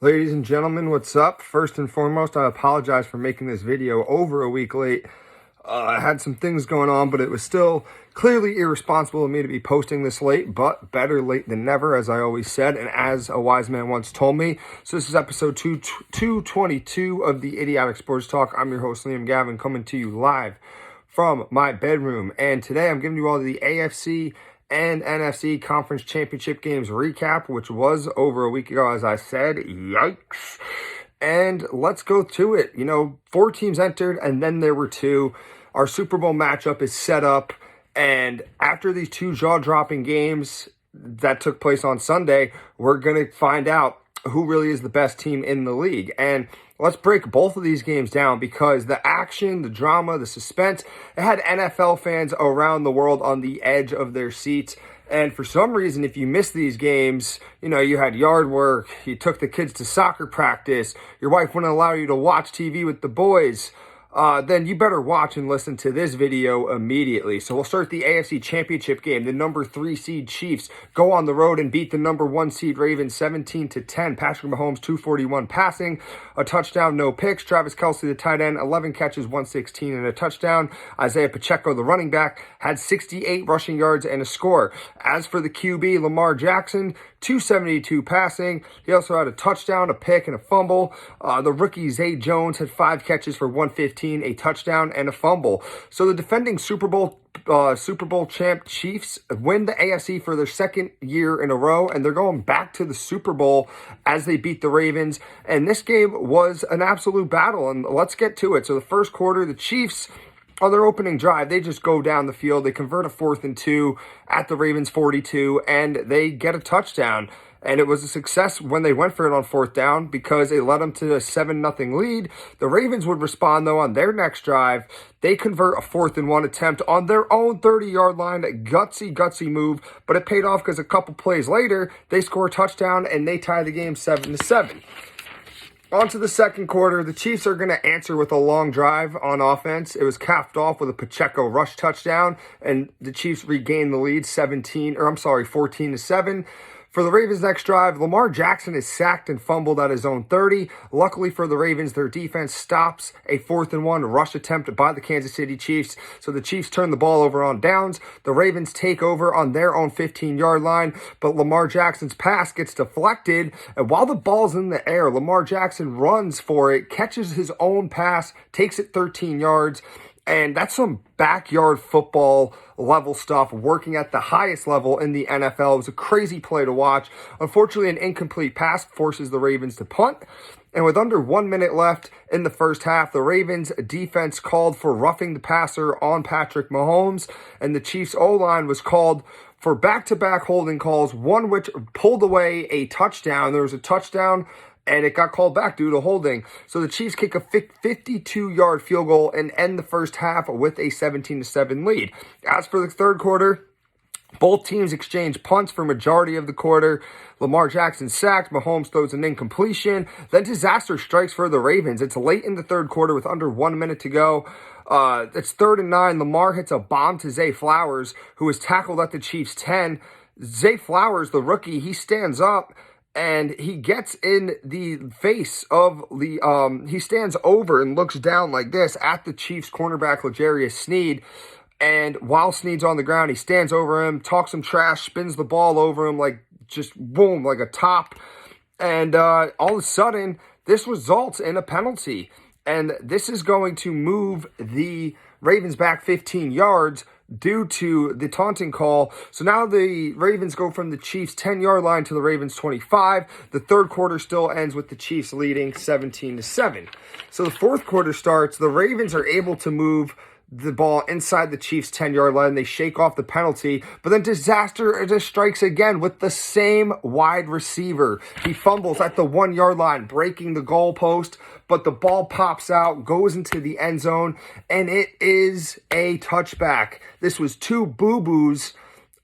Ladies and gentlemen, what's up? First and foremost, I apologize for making this video over a week late. I had some things going on, but it was still clearly irresponsible of me to be posting this late, but better late than never, as I always said, and as a wise man once told me. So this is episode 222 of the Idiotic Sports Talk. I'm your host, Liam Gavin, coming to you live from my bedroom. And today I'm giving you all the AFC and NFC Conference Championship Games recap, which was over a week ago, as I said. Yikes. And let's go to it. 4 teams entered, and then there were 2. Our Super Bowl matchup is set up, and after these 2 jaw-dropping games that took place on Sunday, we're going to find out who really is the best team in the league. And let's break both of these games down, because the action, the drama, the suspense, it had NFL fans around the world on the edge of their seats. And for some reason, if you missed these games, you had yard work, you took the kids to soccer practice, your wife wouldn't allow you to watch TV with the boys, then you better watch and listen to this video immediately. So we'll start the AFC Championship Game. The number 3 seed Chiefs go on the road and beat the number 1 seed Ravens 17-10. Patrick Mahomes, 241 passing, a touchdown, no picks. Travis Kelce, the tight end, 11 catches, 116 and a touchdown. Isaiah Pacheco, the running back, had 68 rushing yards and a score. As for the QB, Lamar Jackson, 272 passing. He also had a touchdown, a pick, and a fumble. The rookie Zay Jones had 5 catches for 115, a touchdown, and a fumble. So the defending Super Bowl champ Chiefs win the AFC for their second year in a row, and they're going back to the Super Bowl as they beat the Ravens. And this game was an absolute battle, and let's get to it. So the first quarter, the Chiefs, on their opening drive, they just go down the field. They convert a 4th and 2 at the Ravens 42, and they get a touchdown. And it was a success when they went for it on 4th down, because it led them to a 7-0 lead. The Ravens would respond, though, on their next drive. They convert a 4th and 1 attempt on their own 30-yard line. A gutsy move, but it paid off, because a couple plays later, they score a touchdown, and they tie the game 7-7. On to the second quarter, the Chiefs are going to answer with a long drive on offense. It was capped off with a Pacheco rush touchdown, and the Chiefs regained the lead 14-7. For the Ravens' next drive, Lamar Jackson is sacked and fumbled at his own 30. Luckily for the Ravens, their defense stops a 4th and 1 rush attempt by the Kansas City Chiefs. So the Chiefs turn the ball over on downs. The Ravens take over on their own 15-yard line, but Lamar Jackson's pass gets deflected. And while the ball's in the air, Lamar Jackson runs for it, catches his own pass, takes it 13 yards. And that's some backyard football level stuff, working at the highest level in the NFL. It was a crazy play to watch. Unfortunately, an incomplete pass forces the Ravens to punt. And with under 1 minute left in the first half, the Ravens defense called for roughing the passer on Patrick Mahomes, and the Chiefs O-line was called for back-to-back holding calls, one which pulled away a touchdown. There was a touchdown, and it got called back due to holding. So the Chiefs kick a 52-yard field goal and end the first half with a 17-7 lead. As for the third quarter, both teams exchange punts for majority of the quarter. Lamar Jackson sacked. Mahomes throws an incompletion. Then disaster strikes for the Ravens. It's late in the third quarter with under 1 minute to go. It's 3rd and 9. Lamar hits a bomb to Zay Flowers, who is tackled at the Chiefs' 10. Zay Flowers, the rookie, he stands up, and he gets in the face of he stands over and looks down like this at the Chiefs cornerback, L'Jarius Sneed. And while Sneed's on the ground, he stands over him, talks some trash, spins the ball over him like just boom, like a top. And all of a sudden, this results in a penalty. And this is going to move the Ravens back 15 yards due to the taunting call. So now the Ravens go from the Chiefs' 10-yard line to the Ravens' 25. The third quarter still ends with the Chiefs leading 17-7. So the fourth quarter starts. The Ravens are able to move the ball inside the Chiefs' 10-yard line. They shake off the penalty, but then disaster just strikes again with the same wide receiver. He fumbles at the 1-yard line, breaking the goalpost, but the ball pops out, goes into the end zone, and it is a touchback. This was 2 boo-boos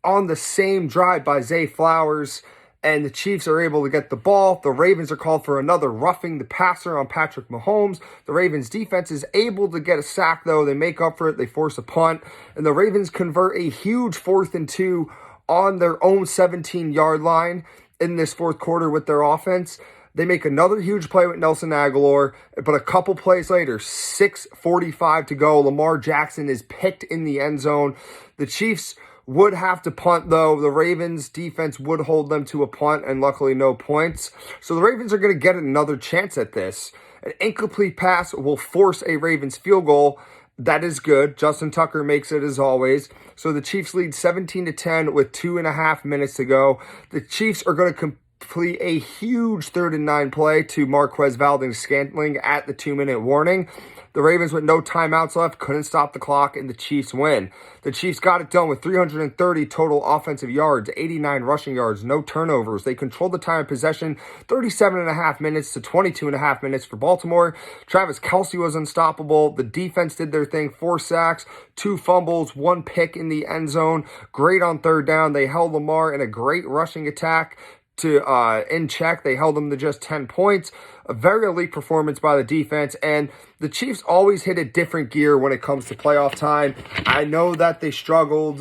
on the same drive by Zay Flowers, and the Chiefs are able to get the ball. The Ravens are called for another roughing the passer on Patrick Mahomes. The Ravens defense is able to get a sack, though. They make up for it. They force a punt, and the Ravens convert a huge 4th and 2 on their own 17-yard line in this fourth quarter with their offense. They make another huge play with Nelson Aguilar, but a couple plays later, 6:45 to go, Lamar Jackson is picked in the end zone. The Chiefs would have to punt, though. The Ravens defense would hold them to a punt, and luckily no points. So the Ravens are going to get another chance at this. An incomplete pass will force a Ravens field goal. That is good. Justin Tucker makes it as always. So the Chiefs lead 17-10 with 2.5 minutes to go. The Chiefs are going to complete a huge 3rd and 9 play to Marquez Valdes-Scantling at the 2-minute warning. The Ravens, with no timeouts left, couldn't stop the clock, and the Chiefs win. The Chiefs got it done with 330 total offensive yards, 89 rushing yards, no turnovers. They controlled the time of possession, 37.5 minutes to 22.5 minutes for Baltimore. Travis Kelce was unstoppable. The defense did their thing, 4 sacks, 2 fumbles, 1 pick in the end zone. Great on 3rd down. They held Lamar in a great rushing attack in check. They held them to just 10 points. A very elite performance by the defense, and the Chiefs always hit a different gear when it comes to playoff time. I know that they struggled.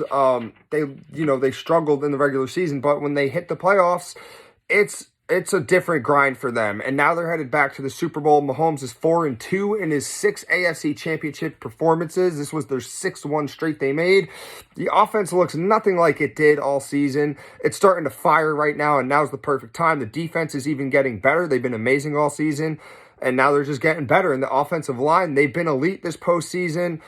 They struggled in the regular season, but when they hit the playoffs, it's a different grind for them. And now they're headed back to the Super Bowl. Mahomes is 4-2 in his 6 AFC Championship performances. This was their 6th one straight they made. The offense looks nothing like it did all season. It's starting to fire right now, and now's the perfect time. The defense is even getting better. They've been amazing all season, and now they're just getting better. And the offensive line, they've been elite this postseason.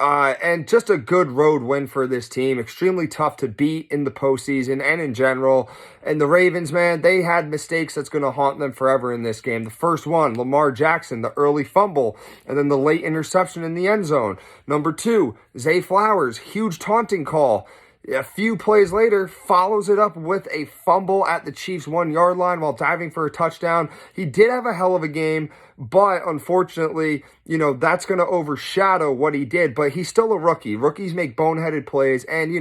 And just a good road win for this team. Extremely tough to beat in the postseason and in general. And the Ravens, man, they had mistakes that's going to haunt them forever in this game. The first one, Lamar Jackson, the early fumble, and then the late interception in the end zone. Number 2, Zay Flowers, huge taunting call. A few plays later, follows it up with a fumble at the Chiefs' 1-yard line while diving for a touchdown. He did have a hell of a game, but unfortunately, that's going to overshadow what he did. But he's still a rookie. Rookies make boneheaded plays, and,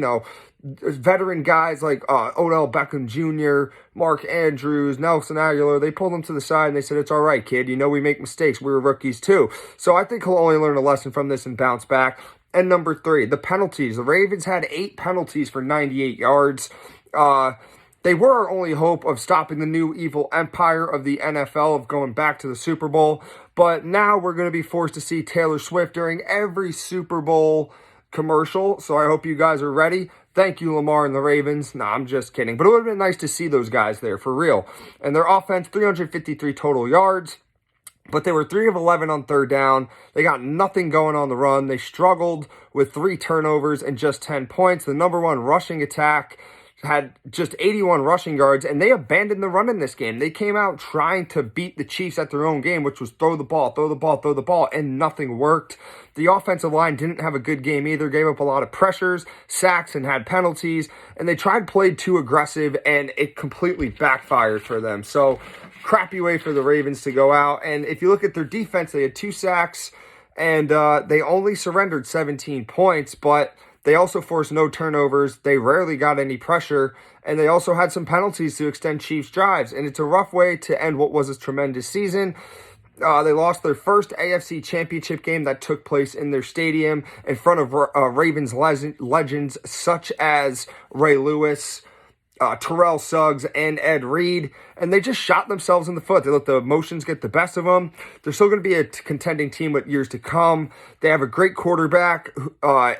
veteran guys like Odell Beckham Jr., Mark Andrews, Nelson Aguilar, they pulled him to the side and they said, "It's all right, kid. We make mistakes. We were rookies too." So I think he'll only learn a lesson from this and bounce back. And number 3, the penalties. The Ravens had 8 penalties for 98 yards. They were our only hope of stopping the new evil empire of the NFL, of going back to the Super Bowl. But now we're going to be forced to see Taylor Swift during every Super Bowl commercial. So I hope you guys are ready. Thank you, Lamar and the Ravens. Nah, I'm just kidding. But it would have been nice to see those guys there, for real. And their offense, 353 total yards. But they were 3 of 11 on 3rd down. They got nothing going on the run. They struggled with 3 turnovers and just 10 points. The number 1 rushing attack had just 81 rushing yards, and they abandoned the run in this game. They came out trying to beat the Chiefs at their own game, which was throw the ball, and nothing worked. The offensive line didn't have a good game either, gave up a lot of pressures, sacks, and had penalties, and they played too aggressive, and it completely backfired for them. So, crappy way for the Ravens to go out. And if you look at their defense, they had 2 sacks, and they only surrendered 17 points, but they also forced no turnovers. They rarely got any pressure, and they also had some penalties to extend Chiefs drives. And it's a rough way to end what was a tremendous season. They lost their first AFC Championship game that took place in their stadium in front of Ravens legends such as Ray Lewis, Terrell Suggs, and Ed Reed, and they just shot themselves in the foot. They let the emotions get the best of them. They're still going to be a contending team with years to come. They have a great quarterback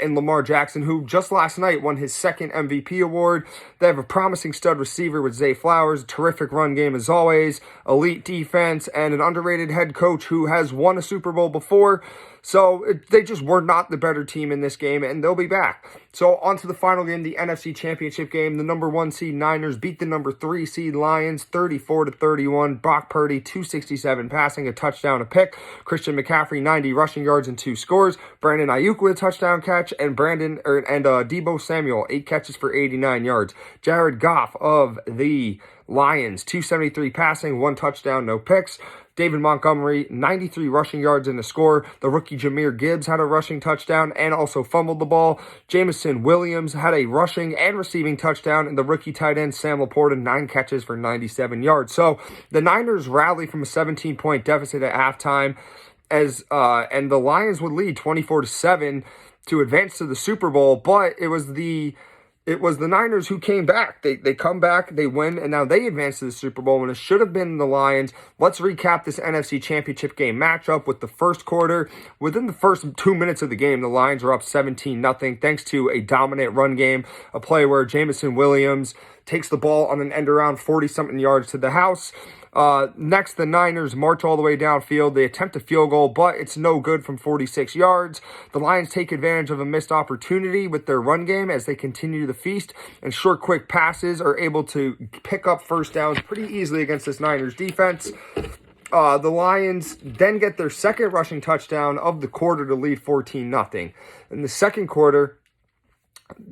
in Lamar Jackson, who just last night won his 2nd MVP award. They have a promising stud receiver with Zay Flowers, a terrific run game as always, elite defense, and an underrated head coach who has won a Super Bowl before. So they just were not the better team in this game, and they'll be back. So on to the final game, the NFC Championship game. The number 1 seed Niners beat the number 3 seed Lions 34-31. Brock Purdy, 267 passing, a touchdown, a pick. Christian McCaffrey, 90 rushing yards and 2 scores. Brandon Ayuk with a touchdown catch, and Deebo Samuel, 8 catches for 89 yards. Jared Goff of the Lions, 273 passing, 1 touchdown, no picks. David Montgomery, 93 rushing yards and a score. The rookie Jahmyr Gibbs had a rushing touchdown and also fumbled the ball. Jameson Williams had a rushing and receiving touchdown, and the rookie tight end Sam Laporta, 9 catches for 97 yards. So the Niners rallied from a 17-point deficit at halftime, and the Lions would lead 24-7 to advance to the Super Bowl, but it was the it was the Niners who came back. They come back, they win, and now they advance to the Super Bowl when it should have been the Lions. Let's recap this NFC Championship Game matchup with the first quarter. Within the first 2 minutes of the game, the Lions are up 17-0 thanks to a dominant run game, a play where Jameson Williams takes the ball on an end around 40-something yards to the house. Next, the Niners march all the way downfield. They attempt a field goal, but it's no good from 46 yards. The Lions take advantage of a missed opportunity with their run game as they continue to feast, and short, quick passes are able to pick up first downs pretty easily against this Niners defense. The Lions then get their second rushing touchdown of the quarter to lead 14-0. In the second quarter,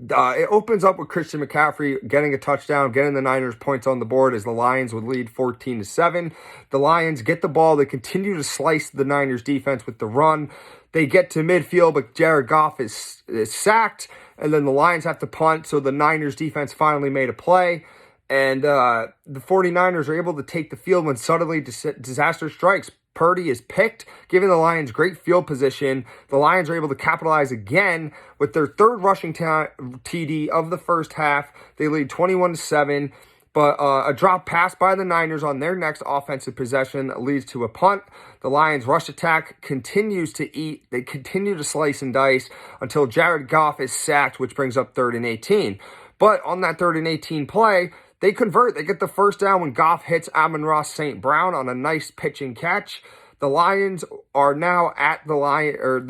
it opens up with Christian McCaffrey getting a touchdown, getting the Niners points on the board as the Lions would lead 14-7. The Lions get the ball. They continue to slice the Niners defense with the run. They get to midfield, but Jared Goff is sacked, and then the Lions have to punt, so the Niners defense finally made a play. And the 49ers are able to take the field when suddenly disaster strikes. Purdy is picked, giving the Lions great field position. The Lions are able to capitalize again with their third rushing TD of the first half. They lead 21-7, but a drop pass by the Niners on their next offensive possession leads to a punt. The Lions' rush attack continues to eat. They continue to slice and dice until Jared Goff is sacked, which brings up 3rd and 18. But on that 3rd and 18 play, they convert. They get the first down when Goff hits Amon-Ra St. Brown on a nice pitching catch. The Lions are now at the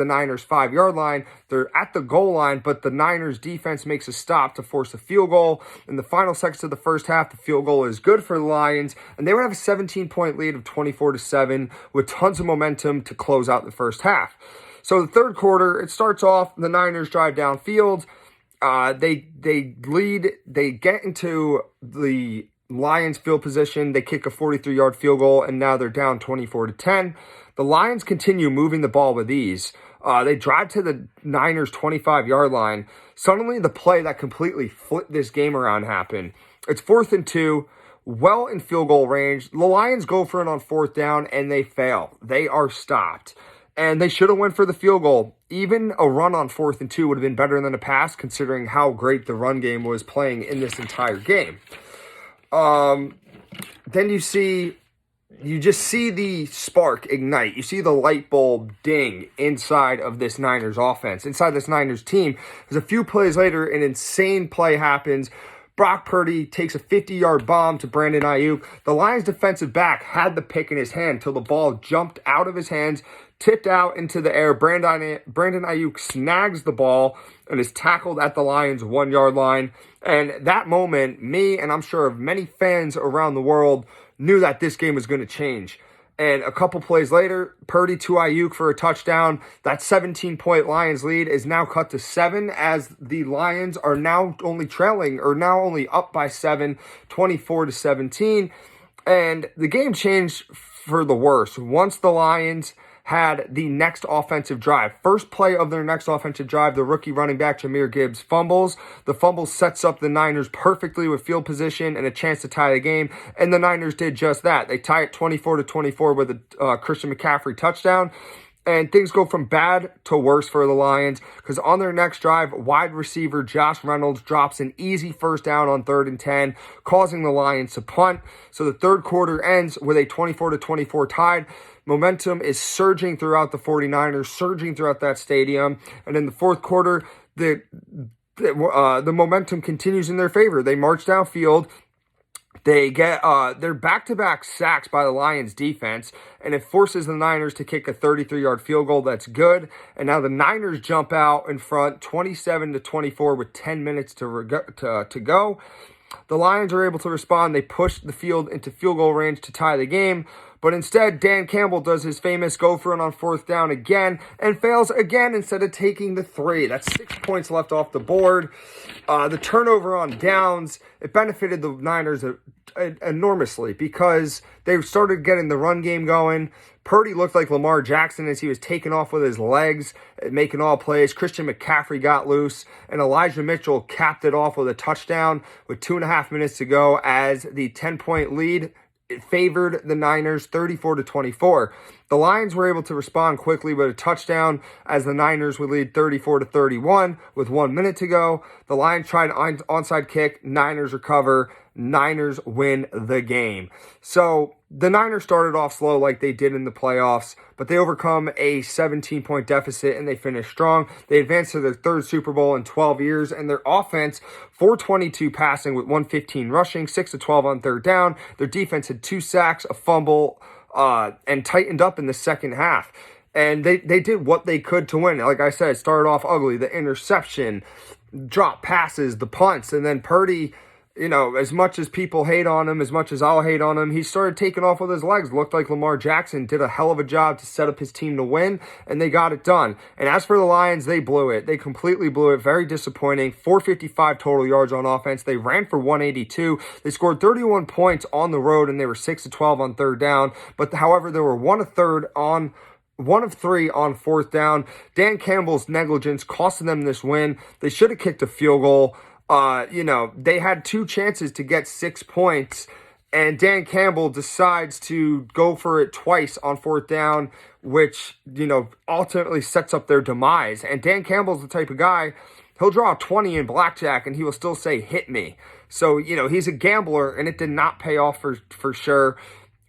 Niners 5-yard line. They're at the goal line, but the Niners defense makes a stop to force a field goal. In the final seconds of the first half, the field goal is good for the Lions, and they would have a 17-point lead of 24-7 with tons of momentum to close out the first half. So the third quarter, it starts off, the Niners drive downfield. They lead, they get into the Lions field position, they kick a 43-yard field goal, and now they're down 24-10. The Lions continue moving the ball with ease. They drive to the Niners 25-yard line. Suddenly, the play that completely flipped this game around happened. It's 4th and 2, well in field goal range. The Lions go for it on 4th down, and they fail. They are stopped. And they should have went for the field goal. Even a run on 4th and 2 would have been better than a pass, considering how great the run game was playing in this entire game. Then you just see the spark ignite. You see the light bulb ding inside of this Niners offense, inside this Niners team. There's a few plays later, an insane play happens. Brock Purdy takes a 50-yard bomb to Brandon Ayuk. The Lions defensive back had the pick in his hand till the ball jumped out of his hands, tipped out into the air. Brandon Ayuk snags the ball and is tackled at the Lions 1-yard line. And that moment, me and I'm sure of many fans around the world knew that this game was going to change. And a couple plays later, Purdy to Ayuk for a touchdown. That 17-point Lions lead is now cut to 7 as the Lions are now only up by 7, 24-17. And the game changed for the worse once the Lions had the next offensive drive. First play of their next offensive drive, the rookie running back Jahmyr Gibbs fumbles. The fumble sets up the Niners perfectly with field position and a chance to tie the game, and the Niners did just that. They tie it 24-24 with a Christian McCaffrey touchdown. And things go from bad to worse for the Lions because on their next drive, wide receiver Josh Reynolds drops an easy first down on 3rd and 10, causing the Lions to punt. So the third quarter ends with a 24-24 tie. Momentum is surging throughout the 49ers, surging throughout that stadium. And in the fourth quarter, the momentum continues in their favor. They march downfield. They get their back-to-back sacks by the Lions defense, and it forces the Niners to kick a 33-yard field goal. That's good. And now the Niners jump out in front 27-24 with 10 minutes to go. The Lions are able to respond. They push the field into field goal range to tie the game. But instead, Dan Campbell does his famous go for it on 4th down again and fails again instead of taking the 3. That's 6 points left off the board. The turnover on downs, it benefited the Niners enormously because they started getting the run game going. Purdy looked like Lamar Jackson as he was taking off with his legs, making all plays. Christian McCaffrey got loose, and Elijah Mitchell capped it off with a touchdown with 2.5 minutes to go as the 10-point lead it favored the Niners 34-24. The Lions were able to respond quickly with a touchdown as the Niners would lead 34-31 with 1 minute to go. The Lions tried an onside kick. Niners recover. Niners win the game. So the Niners started off slow like they did in the playoffs, but they overcome a 17-point deficit and they finished strong. They advanced to their third Super Bowl in 12 years, and their offense, 422 passing with 115 rushing, 6-12 on third down. Their defense had 2 sacks, a fumble, and tightened up in the second half. And they did what they could to win. Like I said, it started off ugly. The interception, drop passes, the punts, and then Purdy, as much as people hate on him, as much as I'll hate on him, he started taking off with his legs. Looked like Lamar Jackson did a hell of a job to set up his team to win, and they got it done. And as for the Lions, they blew it. They completely blew it. Very disappointing. 455 total yards on offense. They ran for 182. They scored 31 points on the road, and they were 6-12 on third down. But however, they were 1 of 3 on fourth down. Dan Campbell's negligence costed them this win. They should have kicked a field goal. They had 2 chances to get 6 points, and Dan Campbell decides to go for it twice on fourth down, which, ultimately sets up their demise. And Dan Campbell's the type of guy, he'll draw a 20 in blackjack and he will still say, hit me. So, he's a gambler, and it did not pay off for sure.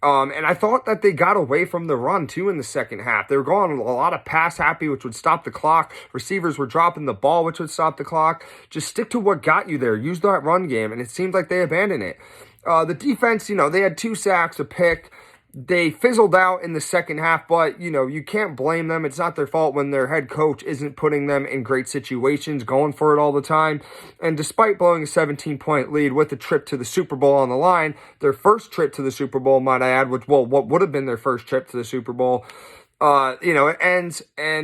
And I thought that they got away from the run, too, in the second half. They were going a lot of pass happy, which would stop the clock. Receivers were dropping the ball, which would stop the clock. Just stick to what got you there. Use that run game, and it seemed like they abandoned it. The defense, they had 2 sacks, a pick. They fizzled out in the second half, but, you can't blame them. It's not their fault when their head coach isn't putting them in great situations, going for it all the time. And despite blowing a 17-point lead with a trip to the Super Bowl on the line, their first trip to the Super Bowl, might I add, what would have been their first trip to the Super Bowl, it ends,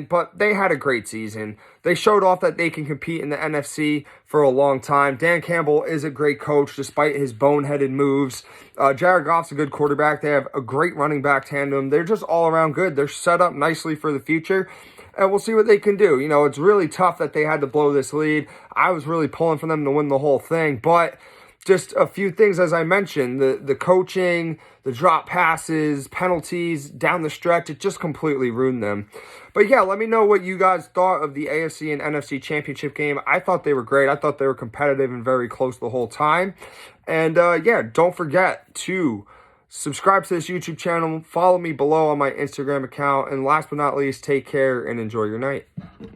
but they had a great season. They showed off that they can compete in the NFC for a long time. Dan Campbell is a great coach despite his boneheaded moves. Jared Goff's a good quarterback. They have a great running back tandem. They're just all around good. They're set up nicely for the future, and we'll see what they can do. It's really tough that they had to blow this lead. I was really pulling for them to win the whole thing, but just a few things, as I mentioned, the coaching, the drop passes, penalties down the stretch, it just completely ruined them. But yeah, let me know what you guys thought of the AFC and NFC Championship game. I thought they were great. I thought they were competitive and very close the whole time. And don't forget to subscribe to this YouTube channel, follow me below on my Instagram account, and last but not least, take care and enjoy your night.